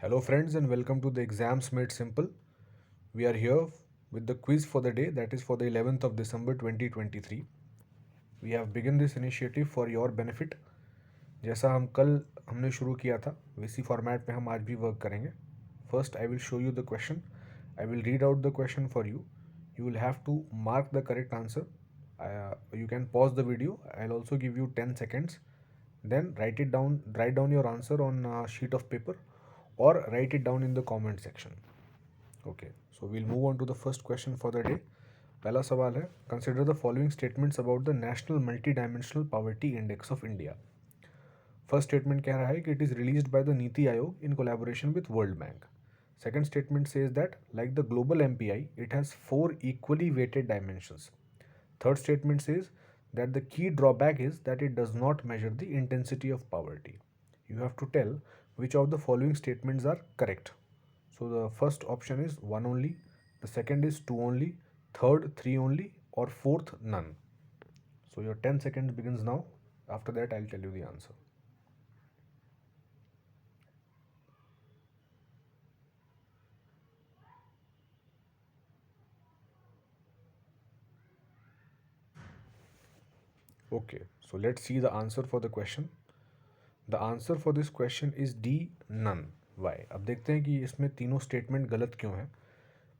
Hello friends and welcome to the Exams Made Simple. We are here with the quiz for the day, that is for the 11th of December 2023. We have begun this initiative for your benefit. जैसा हम कल हमने शुरू किया था वैसी format में हम आज भी वर्क करेंगे. First I will show you the question. I will read out the question for you. You will have to mark the correct answer. You can pause the video. I'll also give you 10 seconds. Then write down your answer on a sheet of paper or write it down in the comment section. Okay, so we'll move on to the first question for the day. पहला सवाल है, consider the following statements about the National Multidimensional Poverty Index of India. First statement कह रहा है कि it is released by the Niti Aayog in collaboration with World Bank. Second statement says that like the global MPI, it has 4 equally weighted dimensions. Third statement says that the key drawback is that it does not measure the intensity of poverty. You have to tell which of the following statements are correct. So the first option is 1 only, the second is 2 only, third 3 only, or fourth none. So your 10 seconds begins now. After that I'll tell you the answer. Okay, so let's see the answer for the question. The answer for this question is D, none. Why? अब देखते हैं कि इसमें तीनों statement गलत क्यों हैं.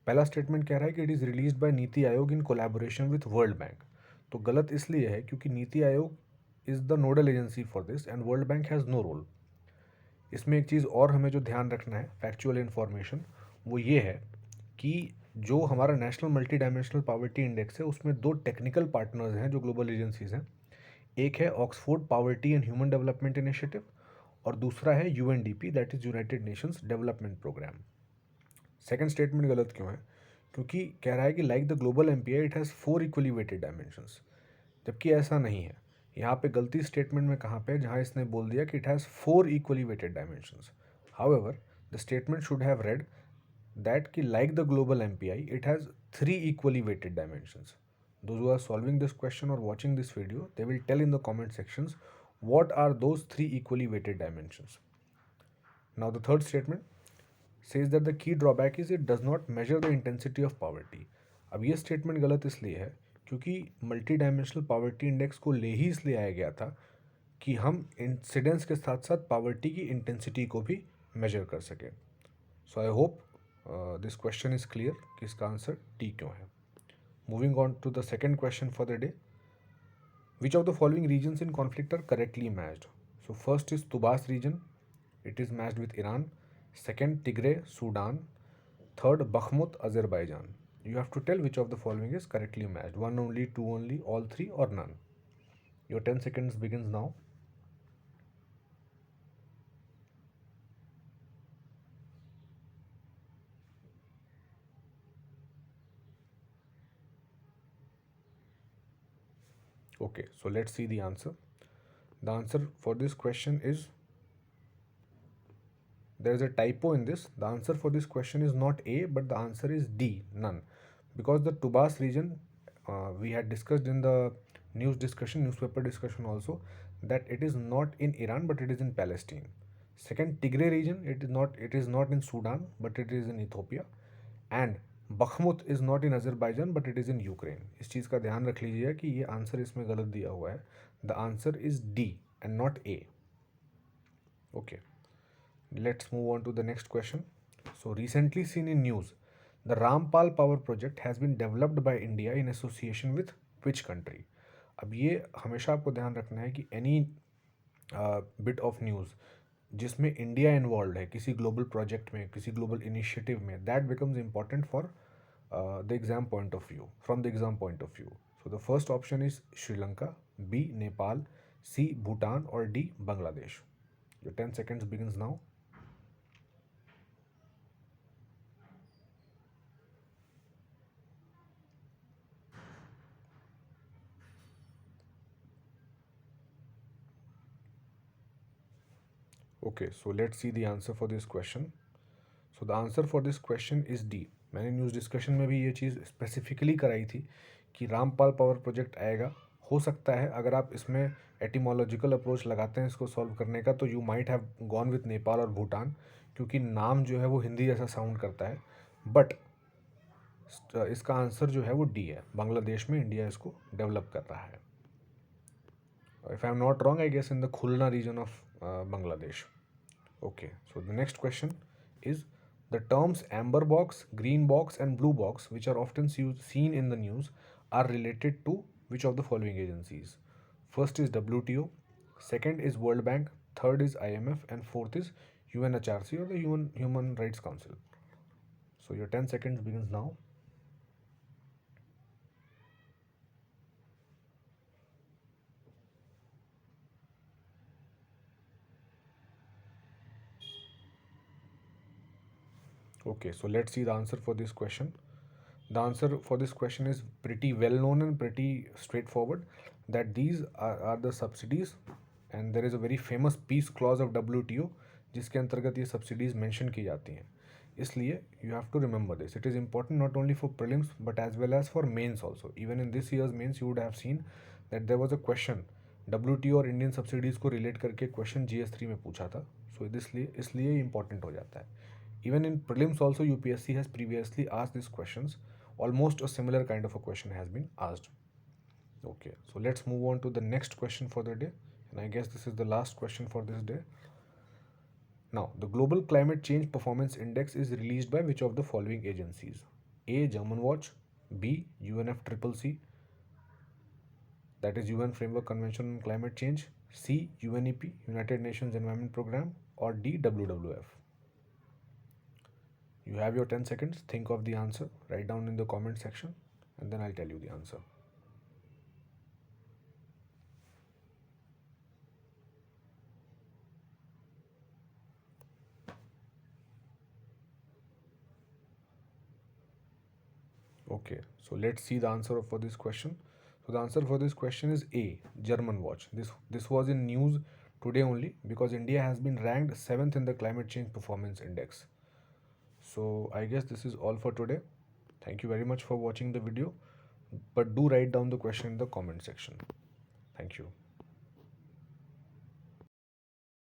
पहला स्टेटमेंट कह रहा है कि it is released by Niti Aayog in collaboration with World Bank. तो गलत इसलिए है क्योंकि Niti Aayog is the nodal agency for this and World Bank has no role. इसमें एक चीज़ और हमें जो ध्यान रखना है, फैक्चुअल इन्फॉर्मेशन, वो ये है कि जो हमारा national multi dimensional poverty index है उसमें दो टेक्निकल पार्टनर्स हैं जो ग्लोबल एजेंसीज हैं. एक है Oxford Poverty and Human Development Initiative और दूसरा है UNDP, that is United Nations Development Programme. Second statement गलत क्यों है? क्योंकि कह रहा है कि like the global MPI it has 4 equally weighted dimensions, जबकि ऐसा नहीं है. यहाँ पे गलती स्टेटमेंट में कहाँ पे है? जहाँ इसने बोल दिया कि it has 4 equally weighted dimensions. However the statement should have read that कि like the global MPI it has 3 equally weighted dimensions. Those who are solving this question or watching this video, they will tell in the comment sections what are those 3 equally weighted dimensions. Now the third statement says that the key drawback is it does not measure the intensity of poverty. अब ये statement गलत इसलिए है क्योंकि multi dimensional poverty index को ले ही इसलिए आया गया था कि हम इंसिडेंस के साथ साथ पॉवर्टी की इंटेंसिटी को भी मेजर कर सकें. So I hope this question is clear कि इसका आंसर टी क्यों है. Moving on to the second question for the day. Which of the following regions in conflict are correctly matched? So first is Tubas region. It is matched with Iran. Second, Tigray, Sudan. Third, Bakhmut, Azerbaijan. You have to tell which of the following is correctly matched. One only, two only, all three, or none. Your 10 seconds begins now. Okay, so let's see the answer. The answer for this question is, there is a typo in this. The answer for this question is not A, but the answer is D, none. Because the Tubas region, we had discussed in the newspaper discussion also, that it is not in Iran, but it is in Palestine. Second, Tigray region, it is not in Sudan, but it is in Ethiopia. And Bakhmut is not in Azerbaijan, but it is in Ukraine. इस चीज़ का ध्यान रख लीजिए कि ये answer इसमें गलत दिया हुआ है. The answer is D and not A. Okay. Let's move on to the next question. So recently seen in news, the Rampal power project has been developed by India in association with which country? अब ये हमेशा आपको ध्यान रखना है कि any bit of news जिसमें India involve है किसी ग्लोबल प्रोजेक्ट में, किसी ग्लोबल इनिशिएटिव में, that becomes important for the exam point of view, from the exam point of view. So the first option is Sri Lanka, B Nepal, C Bhutan और D Bangladesh. Your 10 seconds begins now. Okay, so let's see the answer for this question. So the answer for this question is D. मैंने news discussion में भी ये चीज़ specifically कराई थी कि Rampal power project आएगा. हो सकता है अगर आप इसमें एटिमोलॉजिकल अप्रोच लगाते हैं इसको सॉल्व करने का, तो you might have gone with Nepal और भूटान, क्योंकि नाम जो है वो हिंदी जैसा साउंड करता है, बट इसका आंसर जो है वो डी है। बांग्लादेश में इंडिया इसको डेवलप कर रहा है। If I am not wrong, I guess in the Khulna region of Bangladesh. Okay, so the next question is the terms amber box, green box, and blue box, which are often seen in the news, are related to which of the following agencies? First is WTO, second is World Bank, third is IMF, and fourth is UNHRC or the Human Rights Council. So your 10 seconds begins now. Okay, so let's see the answer for this question. The answer for this question is pretty well known and pretty straightforward, that these are the subsidies, and there is a very famous peace clause of WTO जिसके अंतर्गत ये subsidies mention की जाती हैं। इसलिए you have to remember this. It is important not only for prelims but as well as for mains also. Even in this year's mains you would have seen that there was a question WTO और Indian subsidies को relate करके question GS3 में पूछा था। So इसलिए important हो जाता है। Even in prelims also UPSC has previously asked these questions. Almost a similar kind of a question has been asked. Okay, so let's move on to the next question for the day, and I guess this is the last question for this day. Now, the Global Climate Change Performance Index is released by which of the following agencies? A. German Watch, B. UNFCCC, that is UN Framework Convention on Climate Change, C. UNEP, United Nations Environment Programme, or D. WWF. You have your 10 seconds. Think of the answer. Write down in the comment section, and then I'll tell you the answer. Okay, so let's see the answer for this question. So the answer for this question is A, German Watch. This was in news today only because India has been ranked 7th in the Climate Change Performance Index. So I guess this is all for today. Thank you very much for watching the video, but do write down the question in the comment section. Thank you.